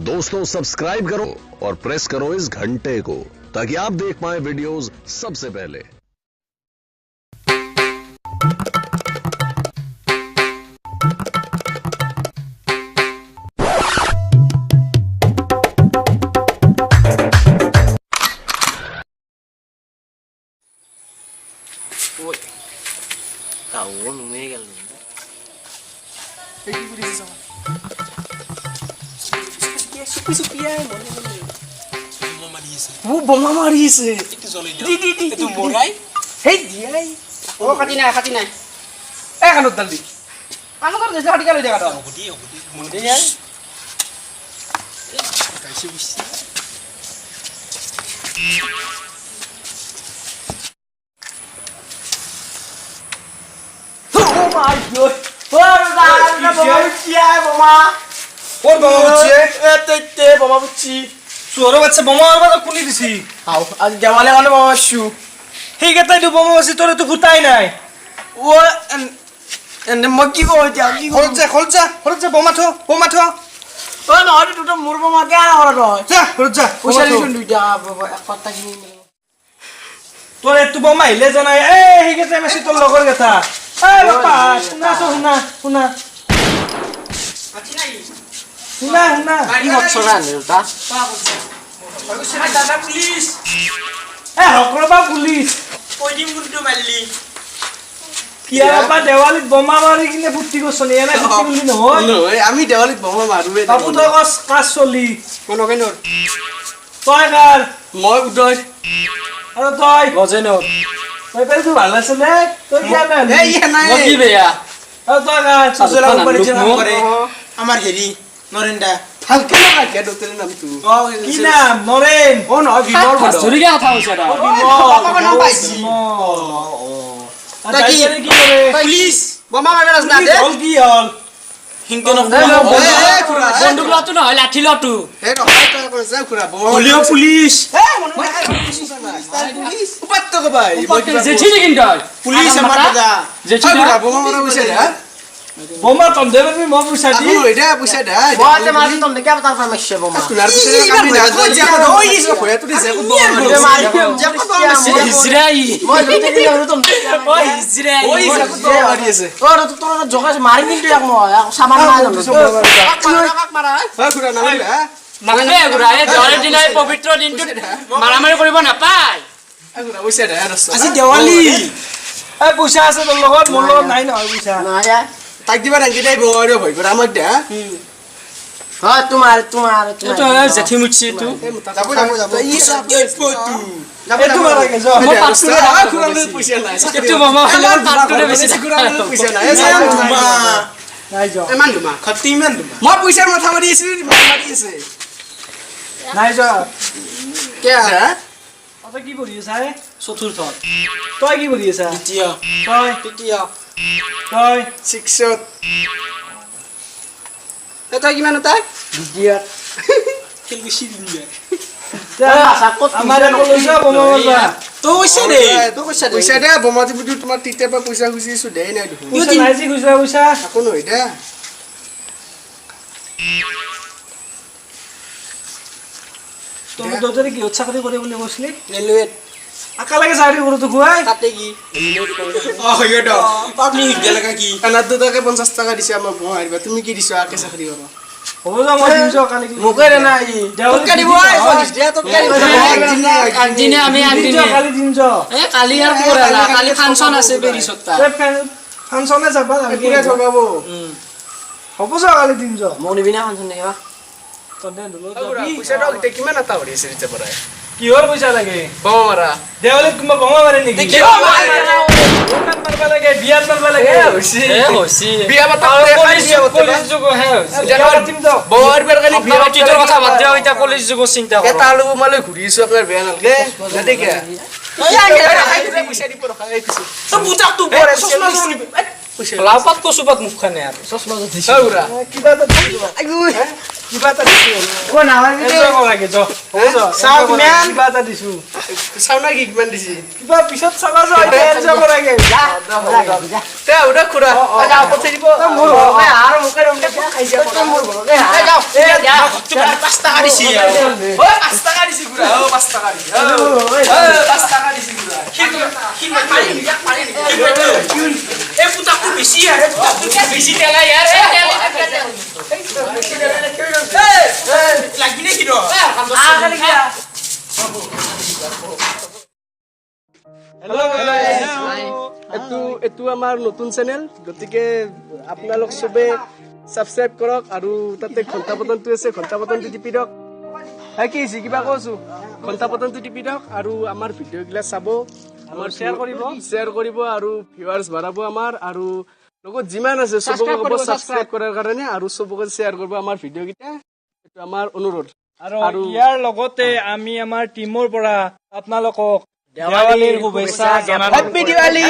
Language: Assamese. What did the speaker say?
दोस्तों सब्सक्राइब करो और प्रेस करो इस घंटे को ताकि आप देख पाएं वीडियोस सबसे पहले। Ôi, tao uống mê cái luôn. Supi ay mo naman. Bomba marise. Ito zolo niya. Di. Ito moray? Hey, di ay. Oh, katina. Kanot daldi. Ano ka rin? Hati ka lang dyan ka to. Budi. Hindi yan. Kasi wisi. Oh my God! কোন বাবা হচ্ছে? বোমা বুঝছি সুয়ারো বাচ্চা বোমা আর বাবা কোনি দিছি? হাও আজ দেওয়ালে মানে বোমা শু ঠিক আছে তুই বোমা আছে তোরে তো ফুটাই নাই। ও এনে মই কি কই দিয়া কি কই খলজা বোমা থো। ও নহলে দুটো মোর বোমা কে আর হলো রয় খলজা পয়সা লিখুন দুইটা এক পাতা কিনি তোরে একটু বোমা হিলে জানাই ঠিক আছে আমি তোর লগর কথা বাবা শুনা আছি নাই কি হচ্ছ না নেতা দাদা পুলিশ হকরবা পুলিশ কই দিম গুন্টু মারলি কি আপা দেওয়ালিত বোমা মারি কিনে ফুটি করছনি এনা ফুটি বলি নহয় ওই আমি দেওয়ালিত বোমা মারুবে বাবু তো কাজ চলি কোন কেনর তই কার মই উদয় আৰু তই গজেনৰ তই পেলটো ভাল আছে নে তই কি আনে এই নাই মই কি বেয়া আৰু তই কাৰ সুজলা কোম্পানিতে কাম কৰে আমাৰ হেৰি নৰেন্দা ফালকে না কে দতৰে নাম তু কি নাম নৰেন ও ন বিমল বড় চুৰিকে কথা হইছে দা বাবা নাম পাইছি তাই কি কৰে পুলিশ বোমা মারবে না দে হল কি হল হিংকে ন খুরা বন্দুক লতো নহয় লাঠি লতো হে নহয় তই করে যা খুরা বোমা হলিও পুলিশ পুলিশ উপাত্ত ক ভাই জেঠি নেকি তই পুলিশ আমার দাদা জেঠি খুরা বোমা মারা বসে দে বোমা তম দেবে মি মই পইচা দি ও এটা বসে দে বতে মারি তোম দেখে আবার তারপর মারছে বোমা খুনার বসে কামি না কই যা ওই ইস কই তুই যা কো বোমা মারি যা কো বোমা ইসরাই মই লতে দিলে হলো তোম ওই ইসরাই ওই যা কো বোমা মারি আছে ও তোর জগাস মারি কিন্তু এক মই সামান নাই মারা হ্যাঁ খুরা না হইলা মানে গুরা এ জলের দিন এই পবিত্র দিনটো মারামারি কৰিব নাপায় খুৰা বসে দে আজি দেৱালী এই পইচা আছে তোৰ লগত মোৰ লগত নাই নহয় পইচা না তাক দিবা নাকি তাই বোমারে ভয় করে আমাক দে হ্যাঁ তোমার জেঠি মুছি তু যাব ইস কি পতু এইটো লাগে যা মই পাঁচটো খুরা লৈ পয়সা নাই একটু বোমা খালে পাঁচটোৰে বেছি খুরা লৈ পয়সা নাই মা নাই যা এমান দুমা খতি ইমান দুমা মই পয়সা মাথা মাৰি আছিলো মাৰি আছে নাই যা কে হা তই কি কৰি আছা চতুৰ্থ তই কি কৰি আছা দ্বিতীয় তই তৃতীয় তই শিক্ষত তই কিমান তাই দ্বিতীয় খেল বেছি দিন যায় আমাৰ একো লৈছা বোমা মাৰবা তো পয়সা দে তো পয়সা দে বোমা দিবি তোমাৰ তিতে পৰা পয়সা খুজিছো দেই নাই দেখোন পইচা নাই যি খুচৰা পইচা আকৌ নহয় দে তই কি চাকৰি কৰে বুলি কৈছিলি ৰেলৱেত আকালৈকে চাকৰি কৰোঁ তো খুৱাই তাতে কি হয় দ আপনি গেলকা কি আনা দুটাকে 50 টাকা দিছে আমাক বোমা মাৰিবা তুমি কি দিছো আকে চাকৰি কৰা হ'ব যা মই দিম যা কালি মোকে রে নাই তোকে দিব আগদিনে আমি আগদিনে কালি দিম যা এ কালি আর পড়ালা কালি ফাংশন আছে পেরিসতা ফাংচনে যাবা পুৰা ঠগাব হ'ব যা কালি দিম যা মই নিবিনা ফাংশন নেবা তহঁতে দলত পইচা দক তে কিমান এটা হৈ আছে ৰিতে পৰাই কিহৰ পইচা লাগে বোমা মাৰা দেৱালীত কোনোবা বোমা মাৰে নেকি দোকান মাৰবা লাগে বিয়াত মাৰবা লাগে এ হইছি বিয়া বাতা কলেজ যুগ হে জানো দিম যা বৰ বেৰ কালি বিয়া টিটোৰ কথা বাদ দিয়া এতিয়া কলেজ যুগ চিন্তা কৰ এটা আলু মালৈ ঘূৰিছো আপোনাৰ বেয়া নালগে নেদেকে পইচা দিব ৰখা এই পিছে তো বুটাক তো পৰে চশমা জনি লাপাত কচুপাত মুখ খানে আৰু চশমা জনি কিবা এটা আইও কিবা এটা দিছো এনজয় কৰা লাগে য চাওক মেন কিবা এটা দিছো চাও না কি কিমান দিছি কিবা পিছত চাবা যা এনজয় কৰা লাগে তে উড়া খুৰা যাও পঠাই দিব মোৰ আৰু মুখে ৰমতে খাইছে মোৰ ঘৰতে যাও যাও 5 টাকা দিছি ও 5 টাকা দিছি খুৰা ও 5 টাকা দিছি ও 5 টাকা দিছি খুৰা কি পাৰি এ পুতাকটো বেছি আৰে পুতাকটো বেছি তেলা ইয়াৰ লাগিনে কি ৰ এইটো আমাৰ নতুন চেনেল গতিকে আপোনালোক সবে সাবস্ক্ৰাইব কৰক আৰু তাতে ঘণ্টা বটনটো আছে ঘণ্টা বটনটো টিপি দিয়ক কি হৈছে কিবা কৈছো ঘণ্টা বটনটো টিপি দিয়ক আৰু আমাৰ ভিডিঅ'গিলা চাব আমাৰ শ্বেয়াৰ কৰিব আৰু ভিউৱাৰ্ছ বঢ়াব আমাৰ আৰু লগত যিমান আছে সবকে ক'ব সাবস্ক্ৰাইব কৰাৰ কাৰণে আৰু সবকে শ্বেয়াৰ কৰিব আমাৰ ভিডিঅ'গিটা এইটো আমাৰ অনুৰোধ আৰু ইয়াৰ লগতে আমি আমাৰ টিমৰ পৰা আপোনালোকক দেৱালীৰ শুভেচ্ছা জনালোঁ। হেপী দিৱালী